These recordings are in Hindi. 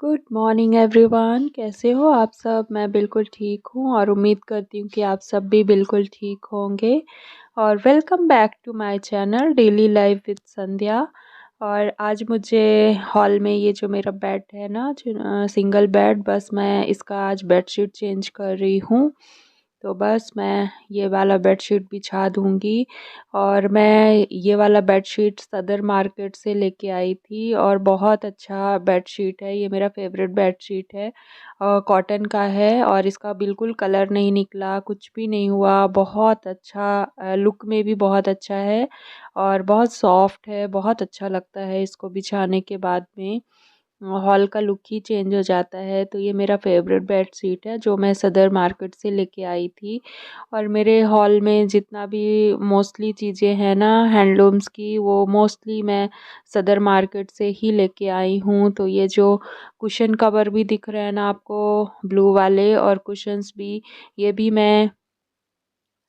Good morning everyone. कैसे हो आप सब? मैं बिल्कुल ठीक हूँ और उम्मीद करती हूँ कि आप सब भी बिल्कुल ठीक होंगे। और welcome back to my channel daily life with Sandhya. और आज मुझे हॉल में ये जो मेरा बेड है ना, जो सिंगल बेड, बस मैं इसका आज बेडशीट चेंज कर रही हूँ। तो बस मैं ये वाला बेडशीट बिछा दूँगी। और मैं ये वाला बेडशीट सदर मार्केट से लेके आई थी और बहुत अच्छा बेडशीट है। ये मेरा फेवरेट बेडशीट है। कॉटन का है और इसका बिल्कुल कलर नहीं निकला, कुछ भी नहीं हुआ। बहुत अच्छा लुक में भी बहुत अच्छा है और बहुत सॉफ्ट है। बहुत अच्छा लगता है इसको बिछाने के बाद में। हॉल का लुक ही चेंज हो जाता है। तो ये मेरा फेवरेट बेडशीट है जो मैं सदर मार्केट से लेके आई थी। और मेरे हॉल में जितना भी मोस्टली चीज़ें हैं ना हैंडलूम्स की, वो मोस्टली मैं सदर मार्केट से ही लेके आई हूँ। तो ये जो कुशन कवर भी दिख रहे हैं ना आपको, ब्लू वाले, और कुशन्स भी, ये भी मैं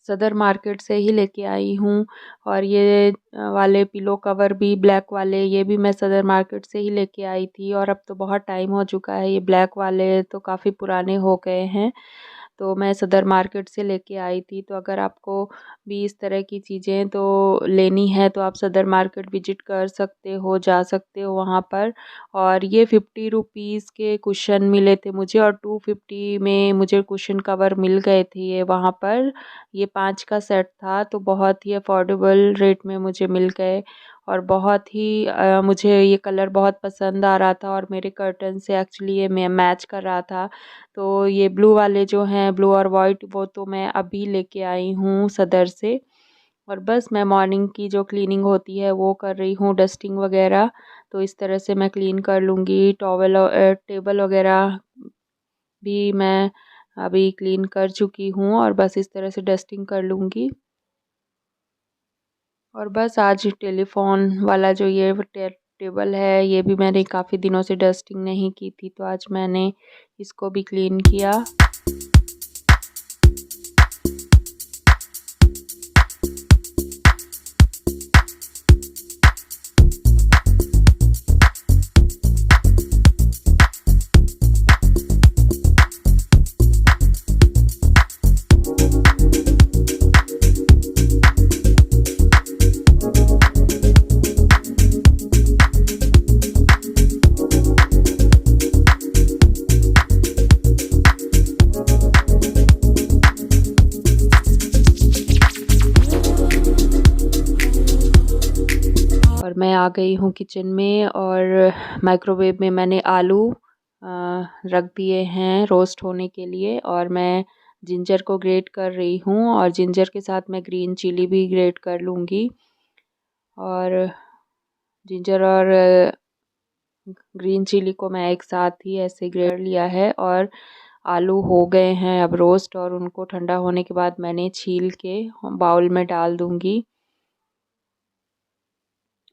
सदर मार्केट से ही लेके आई हूँ। और ये वाले पिलो कवर भी ब्लैक वाले, ये भी मैं सदर मार्केट से ही लेके आई थी। और अब तो बहुत टाइम हो चुका है, ये ब्लैक वाले तो काफ़ी पुराने हो गए हैं। तो मैं सदर मार्केट से लेके आई थी। तो अगर आपको भी इस तरह की चीज़ें तो लेनी है तो आप सदर मार्केट विजिट कर सकते हो, जा सकते हो वहाँ पर। और ये 50 रुपीज़ के कुशन मिले थे मुझे और 250 में मुझे कुशन कवर मिल गए थे ये वहाँ पर। ये 5 का सेट था तो बहुत ही अफोर्डेबल रेट में मुझे मिल गए। और बहुत ही मुझे ये कलर बहुत पसंद आ रहा था और मेरे कर्टन से एक्चुअली ये मैच कर रहा था। तो ये ब्लू वाले जो हैं, ब्लू और वाइट, वो तो मैं अभी लेके आई हूँ सदर से। और बस मैं मॉर्निंग की जो क्लीनिंग होती है वो कर रही हूँ, डस्टिंग वगैरह। तो इस तरह से मैं क्लीन कर लूँगी। टॉवल और टेबल वगैरह भी मैं अभी क्लीन कर चुकी हूँ और बस इस तरह से डस्टिंग कर लूँगी। और बस आज टेलीफ़ोन वाला जो ये टेबल है, ये भी मैंने काफ़ी दिनों से डस्टिंग नहीं की थी, तो आज मैंने इसको भी क्लीन किया। और मैं आ गई हूँ किचन में और माइक्रोवेव में मैंने आलू रख दिए हैं रोस्ट होने के लिए। और मैं जिंजर को ग्रेट कर रही हूँ और जिंजर के साथ मैं ग्रीन चिली भी ग्रेट कर लूँगी। और जिंजर और ग्रीन चिली को मैं एक साथ ही ऐसे ग्रेट लिया है। और आलू हो गए हैं अब रोस्ट, और उनको ठंडा होने के बाद मैंने छील के बाउल में डाल दूँगी।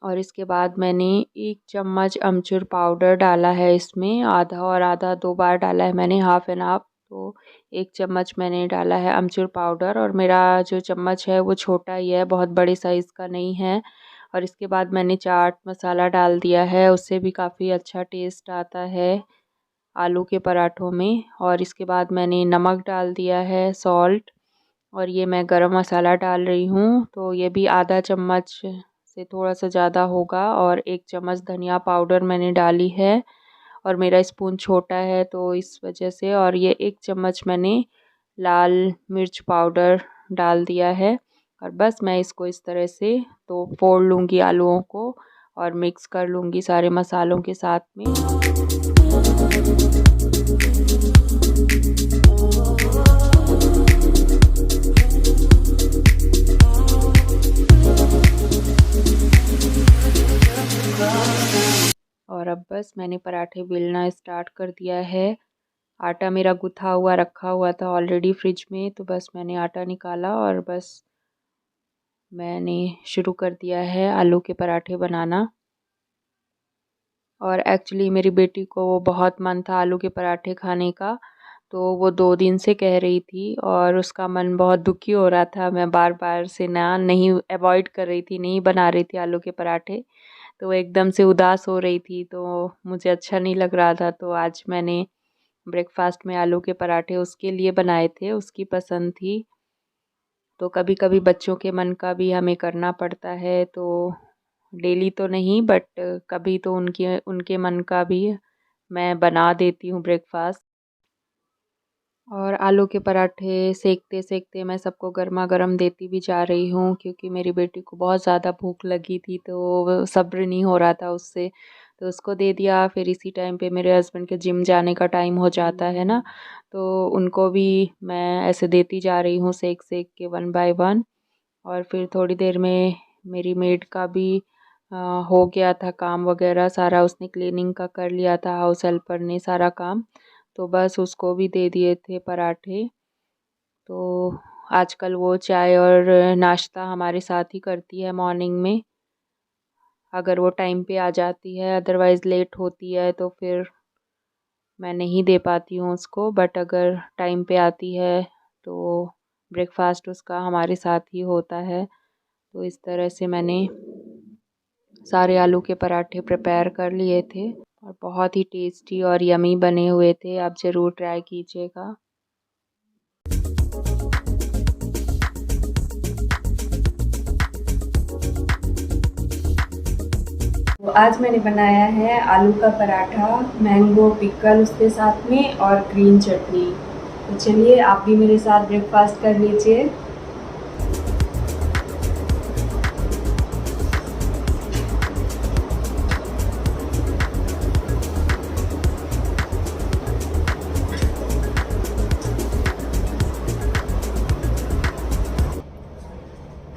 और इसके बाद मैंने 1 चम्मच अमचूर पाउडर डाला है इसमें, आधा और आधा 2 बार डाला है मैंने, हाफ़ एंड हाफ़। तो 1 चम्मच मैंने डाला है अमचूर पाउडर और मेरा जो चम्मच है वो छोटा ही है, बहुत बड़े साइज़ का नहीं है। और इसके बाद मैंने चाट मसाला डाल दिया है, उससे भी काफ़ी अच्छा टेस्ट आता है आलू के पराठों में। और इसके बाद मैंने नमक डाल दिया है, सॉल्ट। और ये मैं गरम मसाला डाल रही हूँ, तो ये भी आधा चम्मच से थोड़ा सा ज़्यादा होगा। और 1 चम्मच धनिया पाउडर मैंने डाली है और मेरा स्पून छोटा है तो इस वजह से। और ये 1 चम्मच मैंने लाल मिर्च पाउडर डाल दिया है। और बस मैं इसको इस तरह से तो फोड़ लूँगी आलूओं को और मिक्स कर लूँगी सारे मसालों के साथ में। और अब बस मैंने पराठे बेलना स्टार्ट कर दिया है। आटा मेरा गुथा हुआ रखा हुआ था ऑलरेडी फ्रिज में, तो बस मैंने आटा निकाला और बस मैंने शुरू कर दिया है आलू के पराठे बनाना। और एक्चुअली मेरी बेटी को बहुत मन था आलू के पराठे खाने का, तो वो 2 दिन से कह रही थी और उसका मन बहुत दुखी हो रहा था। मैं बार-बार से ना नहीं अवॉइड कर रही थी, नहीं बना रही थी आलू के पराठे। तो वो एकदम से उदास हो रही थी, तो मुझे अच्छा नहीं लग रहा था। तो आज मैंने ब्रेकफ़ास्ट में आलू के पराठे उसके लिए बनाए थे, उसकी पसंद थी। तो कभी-कभी बच्चों के मन का भी हमें करना पड़ता है, तो डेली तो नहीं बट कभी तो उनके उनके मन का भी मैं बना देती हूँ ब्रेकफ़ास्ट। और आलू के पराठे सेकते-सेकते मैं सबको गरमा-गरम देती भी जा रही हूँ, क्योंकि मेरी बेटी को बहुत ज़्यादा भूख लगी थी, तो वो सब्र नहीं हो रहा था उससे। तो उसको दे दिया, फिर इसी टाइम पे मेरे हस्बैंड के जिम जाने का टाइम हो जाता है ना, तो उनको भी मैं ऐसे देती जा रही हूँ सेक-सेक के 1 बाय 1। और फिर थोड़ी देर में मेरी मेड का भी अ, हो गया था काम वगैरह सारा, उसने क्लीनिंग का कर लिया था, हाउस हेल्पर ने सारा काम। तो बस उसको भी दे दिए थे पराठे। तो आजकल वो चाय और नाश्ता हमारे साथ ही करती है मॉर्निंग में। अगर वो टाइम पे आ जाती है, अदरवाइज़ लेट होती है तो फिर मैं नहीं दे पाती हूँ उसको। बट अगर टाइम पे आती है तो ब्रेकफ़ास्ट उसका हमारे साथ ही होता है। तो इस तरह से मैंने सारे आलू के पराठे प्रिपेयर कर लिए थे और बहुत ही टेस्टी और यमी बने हुए थे। आप ज़रूर ट्राई कीजिएगा। तो आज मैंने बनाया है आलू का पराठा, मैंगो पिकल उसके साथ में और ग्रीन चटनी। तो चलिए आप भी मेरे साथ ब्रेकफ़ास्ट कर लीजिए।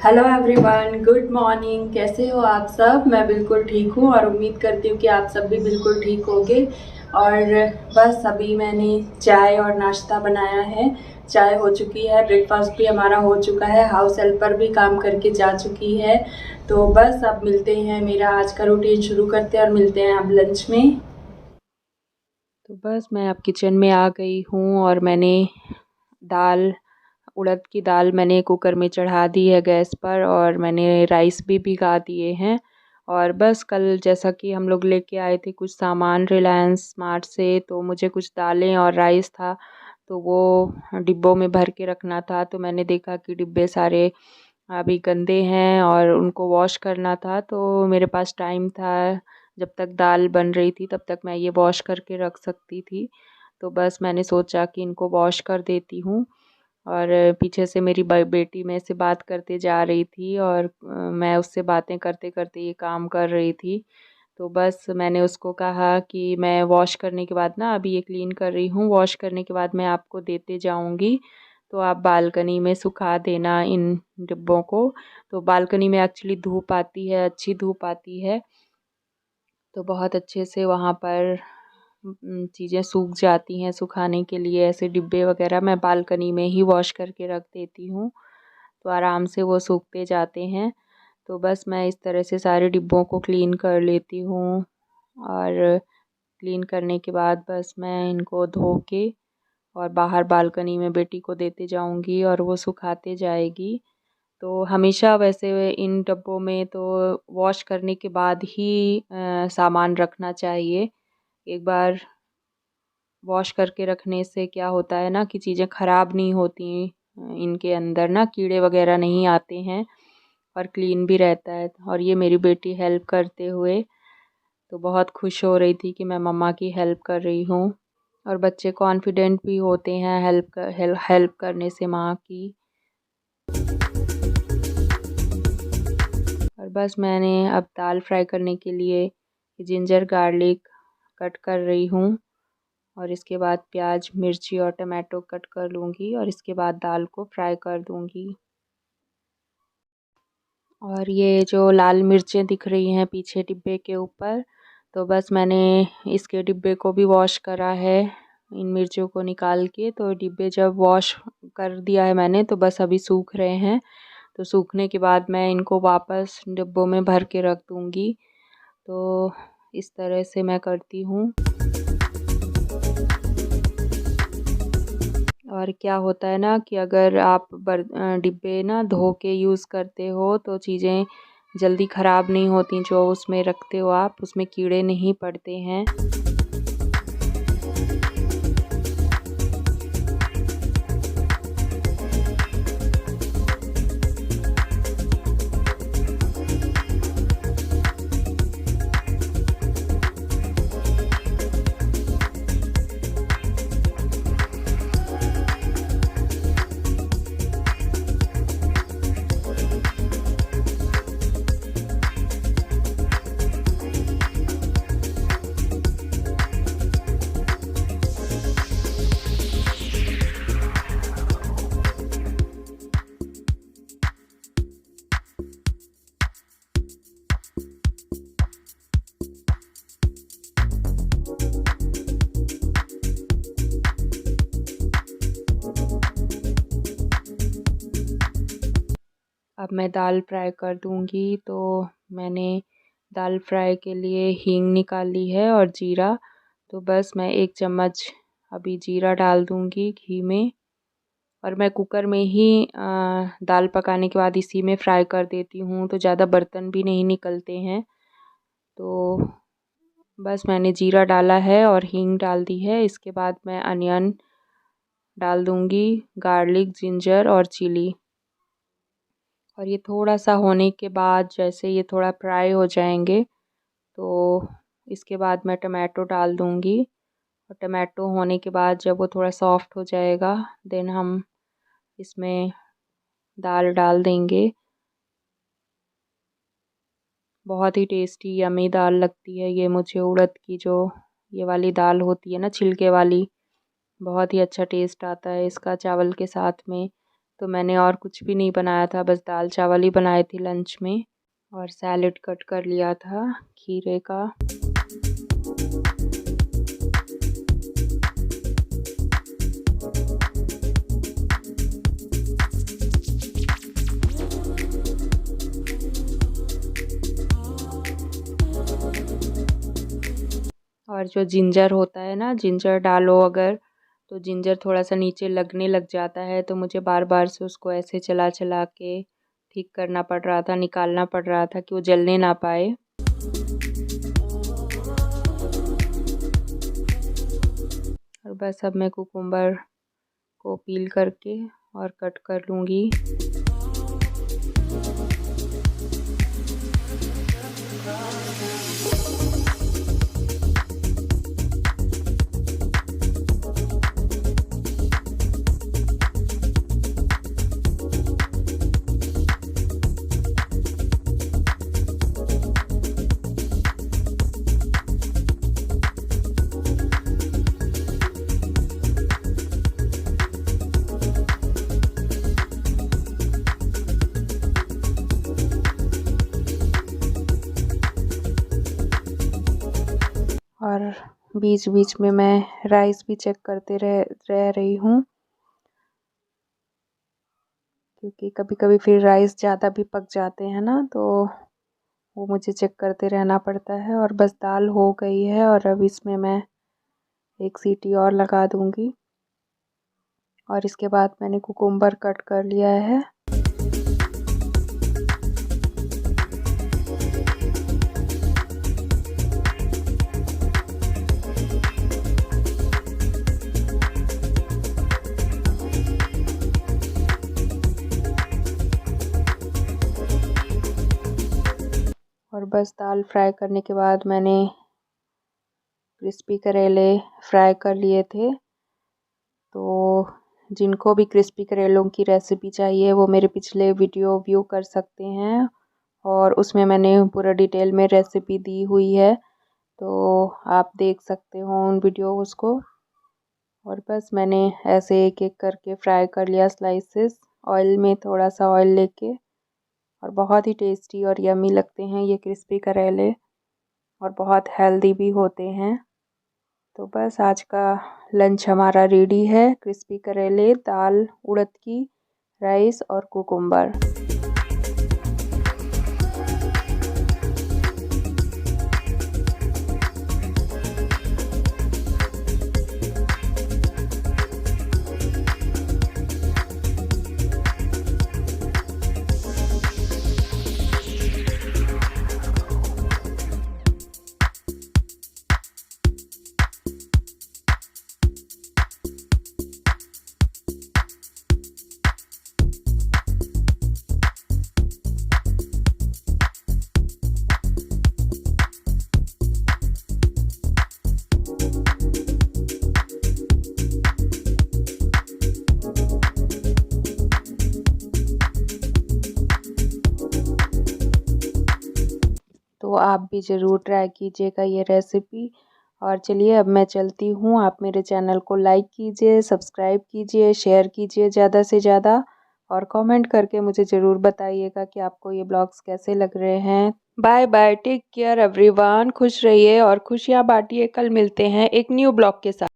Hello everyone, good morning. कैसे हो आप सब? मैं बिल्कुल ठीक हूँ और उम्मीद करती हूँ कि आप सब भी बिल्कुल ठीक होंगे। और बस अभी मैंने चाय और नाश्ता बनाया है। चाय हो चुकी है, ब्रेकफास्ट भी हमारा हो चुका है, हाउस हेल्पर भी काम करके जा चुकी है। तो बस अब मिलते हैं, मेरा आज का रूटीन शुरू करते हैं और मिलते हैं अब लंच में। तो बस मैं अब किचन में आ गई हूँ और मैंने दाल उड़द की दाल मैंने कुकर में चढ़ा दी है गैस पर और मैंने राइस भी भिगा दिए हैं। और बस कल जैसा कि हम लोग लेके आए थे कुछ सामान रिलायंस स्मार्ट से, तो मुझे कुछ दालें और राइस था, तो वो डिब्बों में भर के रखना था। तो मैंने देखा कि डिब्बे सारे अभी गंदे हैं और उनको वॉश करना था, तो मेरे पास टाइम था। जब तक दाल बन रही थी तब तक मैं ये वॉश करके रख सकती थी। तो बस मैंने सोचा कि इनको वॉश कर देती हूँ। और पीछे से मेरी बेटी मेरे से बात करते जा रही थी और मैं उससे बातें करते-करते ये काम कर रही थी। तो बस मैंने उसको कहा कि मैं वॉश करने के बाद ना अभी ये क्लीन कर रही हूँ, वॉश करने के बाद मैं आपको देते जाऊँगी, तो आप बालकनी में सुखा देना इन डिब्बों को। तो बालकनी में एक्चुअली धूप आती है, अच्छी धूप आती है, तो बहुत अच्छे से वहाँ पर चीज़ें सूख जाती हैं। सुखाने के लिए ऐसे डिब्बे वग़ैरह मैं बालकनी में ही वॉश करके रख देती हूँ, तो आराम से वो सूखते जाते हैं। तो बस मैं इस तरह से सारे डिब्बों को क्लीन कर लेती हूँ और क्लीन करने के बाद बस मैं इनको धो के और बाहर बालकनी में बेटी को देते जाऊँगी और वो सुखाते जाएगी। तो हमेशा वैसे इन डब्बों में तो वॉश करने के बाद ही सामान रखना चाहिए। एक बार वॉश करके रखने से क्या होता है ना कि चीज़ें ख़राब नहीं होती, इनके अंदर ना कीड़े वग़ैरह नहीं आते हैं और क्लीन भी रहता है। और ये मेरी बेटी हेल्प करते हुए तो बहुत खुश हो रही थी कि मैं मम्मा की हेल्प कर रही हूँ। और बच्चे कॉन्फिडेंट भी होते हैं हेल्प करने से माँ की। और बस मैंने अब दाल फ्राई करने के लिए जिंजर गार्लिक कट कर रही हूँ और इसके बाद प्याज, मिर्ची और टमाटो कट कर लूँगी और इसके बाद दाल को फ्राई कर दूँगी। और ये जो लाल मिर्चें दिख रही हैं पीछे डिब्बे के ऊपर, तो बस मैंने इसके डिब्बे को भी वॉश करा है इन मिर्चों को निकाल के। तो डिब्बे जब वॉश कर दिया है मैंने, तो बस अभी सूख रहे हैं। तो सूखने के बाद मैं इनको वापस डिब्बों में भर के रख दूँगी। तो इस तरह से मैं करती हूँ। और क्या होता है ना कि अगर आप डिब्बे ना धो के यूज़ करते हो तो चीज़ें जल्दी ख़राब नहीं होती, जो उसमें रखते हो आप उसमें कीड़े नहीं पड़ते हैं। अब मैं दाल फ्राई कर दूँगी। तो मैंने दाल फ्राई के लिए हींग निकाल ली है और जीरा। तो बस मैं 1 चम्मच अभी जीरा डाल दूँगी घी में, और मैं कुकर में ही दाल पकाने के बाद इसी में फ्राई कर देती हूँ, तो ज़्यादा बर्तन भी नहीं निकलते हैं। तो बस मैंने जीरा डाला है और हींग डाल दी है। इसके बाद मैं अनियन डाल दूँगी, गार्लिक, जिंजर और चिली। और ये थोड़ा सा होने के बाद जैसे ये थोड़ा फ्राई हो जाएंगे तो इसके बाद मैं टमाटो डाल दूँगी। और टमाटो होने के बाद जब वो थोड़ा सॉफ्ट हो जाएगा देन हम इसमें दाल डाल देंगे। बहुत ही टेस्टी यमी दाल लगती है ये मुझे, उड़द की जो ये वाली दाल होती है ना छिलके वाली, बहुत ही अच्छा टेस्ट आता है इसका चावल के साथ में। तो मैंने और कुछ भी नहीं बनाया था, बस दाल चावल ही बनाए थे लंच में, और सैलेड कट कर लिया था खीरे का। और जो जिंजर होता है ना, जिंजर डालो अगर, तो जिंजर थोड़ा सा नीचे लगने लग जाता है, तो मुझे बार बार से उसको ऐसे चला चला के ठीक करना पड़ रहा था, निकालना पड़ रहा था कि वो जलने ना पाए। और बस अब मैं कुकुम्बर को पील करके और कट कर लूँगी। और बीच बीच में मैं राइस भी चेक करते रह रही हूँ, क्योंकि कभी कभी फिर राइस ज़्यादा भी पक जाते हैं ना, तो वो मुझे चेक करते रहना पड़ता है। और बस दाल हो गई है और अब इसमें मैं 1 सीटी और लगा दूँगी। और इसके बाद मैंने कुकुम्बर कट कर लिया है। और बस दाल फ्राई करने के बाद मैंने क्रिस्पी करेले फ्राई कर लिए थे। तो जिनको भी क्रिस्पी करेलों की रेसिपी चाहिए वो मेरे पिछले वीडियो व्यू कर सकते हैं, और उसमें मैंने पूरा डिटेल में रेसिपी दी हुई है, तो आप देख सकते हो उन वीडियोज़ को। और बस मैंने ऐसे एक एक करके फ्राई कर लिया स्लाइसेस, ऑयल में थोड़ा सा ऑयल लेके। और बहुत ही टेस्टी और यमी लगते हैं ये क्रिस्पी करेले, और बहुत हेल्दी भी होते हैं। तो बस आज का लंच हमारा रेडी है, क्रिस्पी करेले, दाल उड़द की, राइस और कुकुम्बर। तो आप भी ज़रूर ट्राई कीजिएगा ये रेसिपी। और चलिए अब मैं चलती हूँ। आप मेरे चैनल को लाइक कीजिए, सब्सक्राइब कीजिए, शेयर कीजिए ज़्यादा से ज़्यादा, और कमेंट करके मुझे ज़रूर बताइएगा कि आपको ये ब्लॉग्स कैसे लग रहे हैं। Bye bye, take care everyone. खुश रहिए और खुशियाँ बांटिए। कल मिलते हैं एक न्यू ब्लॉग के साथ।